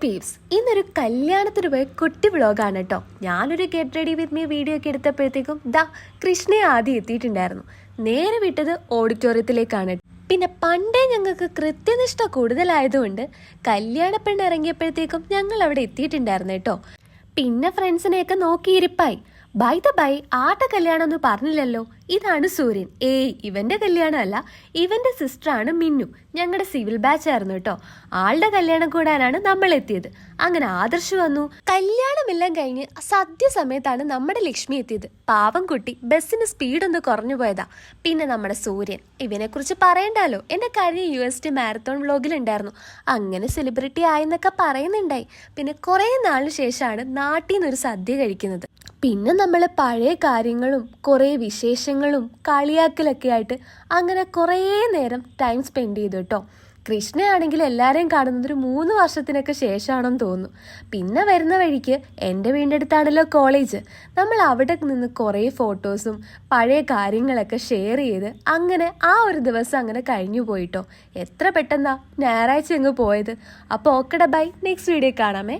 Pepys ഇന്നൊരു കല്യാണത്തിന് പോയ കുട്ടി വ്ളോഗാണ് കേട്ടോ. ഞാനൊരു get ready with me video ഒക്കെ എടുത്തപ്പോഴത്തേക്കും കൃഷ്ണയെ ആദ്യം എത്തിയിട്ടുണ്ടായിരുന്നു. നേരെ വിട്ടത് ഓഡിറ്റോറിയത്തിലേക്കാണ്. പിന്നെ പണ്ടേ ഞങ്ങൾക്ക് കൃത്യനിഷ്ഠ കൂടുതലായതുകൊണ്ട് കല്യാണ പെണ്ണ് ഇറങ്ങിയപ്പോഴത്തേക്കും ഞങ്ങൾ അവിടെ എത്തിയിട്ടുണ്ടായിരുന്നു കേട്ടോ. പിന്നെ ഫ്രണ്ട്സിനെയൊക്കെ നോക്കിയിരിപ്പായി. ബൈ ദ ബൈ, ആരുടെ കല്യാണം ഒന്നും പറഞ്ഞില്ലല്ലോ. ഇതാണ് സൂര്യൻ. ഇവന്റെ കല്യാണമല്ല, ഇവന്റെ സിസ്റ്ററാണ് മിന്നു. ഞങ്ങളുടെ സിവിൽ ബാച്ച് ആയിരുന്നു കേട്ടോ. ആളുടെ കല്യാണം കൂടാനാണ് നമ്മൾ എത്തിയത്. അങ്ങനെ ആദർശ് വന്നു. കല്യാണമെല്ലാം കഴിഞ്ഞ് സദ്യ സമയത്താണ് നമ്മുടെ ലക്ഷ്മി എത്തിയത്. പാവം കുട്ടി ബസ്സിന് സ്പീഡ് ഒന്ന് കുറഞ്ഞു പോയതാ. പിന്നെ നമ്മുടെ സൂര്യൻ, ഇവനെ കുറിച്ച് പറയണ്ടല്ലോ, എന്റെ കഴിഞ്ഞ UST മാരത്തോൺ വ്ലോഗിലുണ്ടായിരുന്നു. അങ്ങനെ സെലിബ്രിറ്റി ആയെന്നൊക്കെ പറയുന്നുണ്ടായി. പിന്നെ കുറേ നാളിന് ശേഷമാണ് നാട്ടിൽ നിന്നൊരു സദ്യ കഴിക്കുന്നത്. പിന്നെ നമ്മൾ പഴയ കാര്യങ്ങളും കുറേ വിശേഷങ്ങളും കളിയാക്കലൊക്കെ ആയിട്ട് അങ്ങനെ കുറേ നേരം ടൈം സ്പെൻഡ് ചെയ്തു കേട്ടോ. കൃഷ്ണയാണെങ്കിൽ എല്ലാവരെയും കാണുന്നത് ഒരു 3 വർഷത്തിനൊക്കെ ശേഷമാണെന്ന് തോന്നുന്നു. പിന്നെ വരുന്ന വഴിക്ക് എൻ്റെ വീടിൻ്റെ അടുത്താണല്ലോ കോളേജ്. നമ്മൾ അവിടെ നിന്ന് കുറേ ഫോട്ടോസും പഴയ കാര്യങ്ങളൊക്കെ ഷെയർ ചെയ്ത് അങ്ങനെ ആ ഒരു ദിവസം അങ്ങനെ കഴിഞ്ഞു പോയിട്ടോ. എത്ര പെട്ടെന്നാ ഞായറാഴ്ച അങ്ങ് പോയത്. അപ്പോൾ ഓക്കെടാ, ബൈ, നെക്സ്റ്റ് വീഡിയോ കാണാമേ.